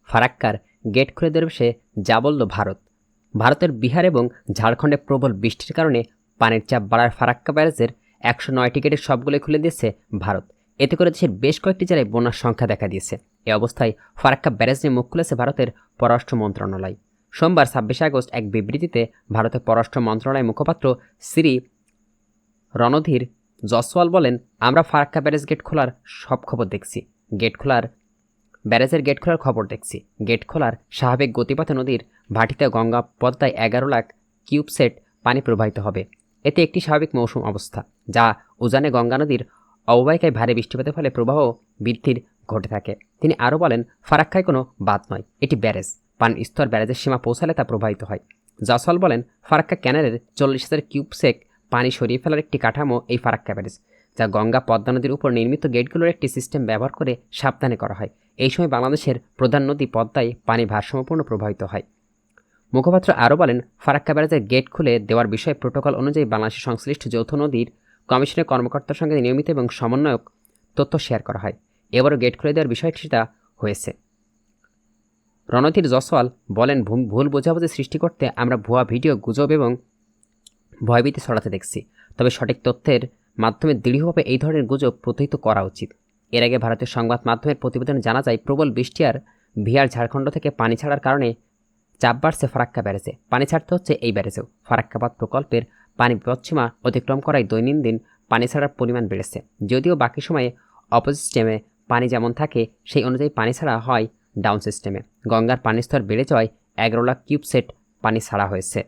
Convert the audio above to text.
ফারাক্কার gate খুলে দেবে সে, যা বলল ভারত। ভারতের বিহার এবং ঝাড়খণ্ডে প্রবল বৃষ্টির কারণে পানির চাপ বাড়ার ফারাক্কা ব্যারেজের 109টি গেটের সবগুলোই খুলে দিয়েছে ভারত। এতে করে দেশের বেশ কয়েকটি জেলায় বন্যার সংখ্যা দেখা দিয়েছে। এ অবস্থায় ফারাক্কা ব্যারেজ নিয়ে মুখ খুলেছে ভারতের পররাষ্ট্র মন্ত্রণালয়। সোমবার 26 আগস্ট এক বিবৃতিতে ভারতের পররাষ্ট্র মন্ত্রণালয়ের মুখপাত্র শ্রী রণধীর জসওয়াল বলেন, আমরা ফারাক্কা ব্যারেজ গেট খোলার সব খবর দেখছি। ব্যারেজের গেট খোলার খবর দেখছি। গেট খোলার স্বাভাবিক গতিপথে নদীর ভাটিতে গঙ্গা পদ্মায় 11 লাখ কিউবসেট পানি প্রবাহিত হবে। এতে একটি স্বাভাবিক মৌসুম অবস্থা, যা উজানে গঙ্গা নদীর অববাহিকায় ভারী বৃষ্টিপাতের ফলে প্রবাহ বৃদ্ধির ঘটে থাকে। তিনি আরও বলেন, ফারাক্কায় কোনো বাঁধ নয়, এটি ব্যারেজ। পানির স্তর ব্যারেজের সীমা পৌঁছালে তা প্রবাহিত হয়। জসওয়াল বলেন, ফারাক্কা ক্যানেলের 40,000 কিউবসেক পানি সরিয়ে ফেলার একটি কাঠামো এই ফারাক্কা ব্যারেজ, যা গঙ্গা পদ্মা নদীর উপর নির্মিত গেটগুলোর একটি সিস্টেম ব্যবহার করে সাবধানে করা হয়। এই সময় বাংলাদেশের প্রধান নদী পদ্মায় পানি ভারসাম্যপূর্ণ প্রবাহিত হয়। মুখপাত্র আরও বলেন, ফারাক্কা ব্যারেজের গেট খুলে দেওয়ার বিষয়ে প্রোটোকল অনুযায়ী বাংলাদেশের সংশ্লিষ্ট যৌথ নদীর কমিশনের কর্মকর্তার সঙ্গে নিয়মিত এবং সমন্বয়ক তথ্য শেয়ার করা হয়। এবারও গেট খুলে দেওয়ার বিষয়টিটা হয়েছে। রণধীর জসওয়াল বলেন, ভুল বোঝাবুঝি সৃষ্টি করতে আমরা ভুয়া ভিডিও, গুজব এবং ভয়ভীতি ছড়াতে দেখছি। তবে সঠিক তথ্যের মাধ্যমে দৃঢ়ভাবে এই ধরনের গুজব প্রতিহত করা উচিত। এর আগে ভারতের সংবাদ মাধ্যমের প্রতিবেদনে জানা যায়, প্রবল বৃষ্টি আর বিহার ঝাড়খণ্ড থেকে পানি ছাড়ার কারণে চাপ বাড়ছে ফারাক্কা ব্যারেজে। পানি ছাড়তে হচ্ছে এই ব্যারেজেও। ফারাক্কা বাঁধ প্রকল্পের পানি বিপদসীমা অতিক্রম করায় দৈনন্দিন পানি ছাড়ার পরিমাণ বেড়েছে। যদিও বাকি সময়ে অপোসিস্টেমে পানি যেমন থাকে সেই অনুযায়ী পানি ছাড়া হয় ডাউন সিস্টেমে। গঙ্গার পানির স্তর বেড়ে যাওয়ায় 11 লাখ কিউবসেট পানি ছাড়া হয়েছে।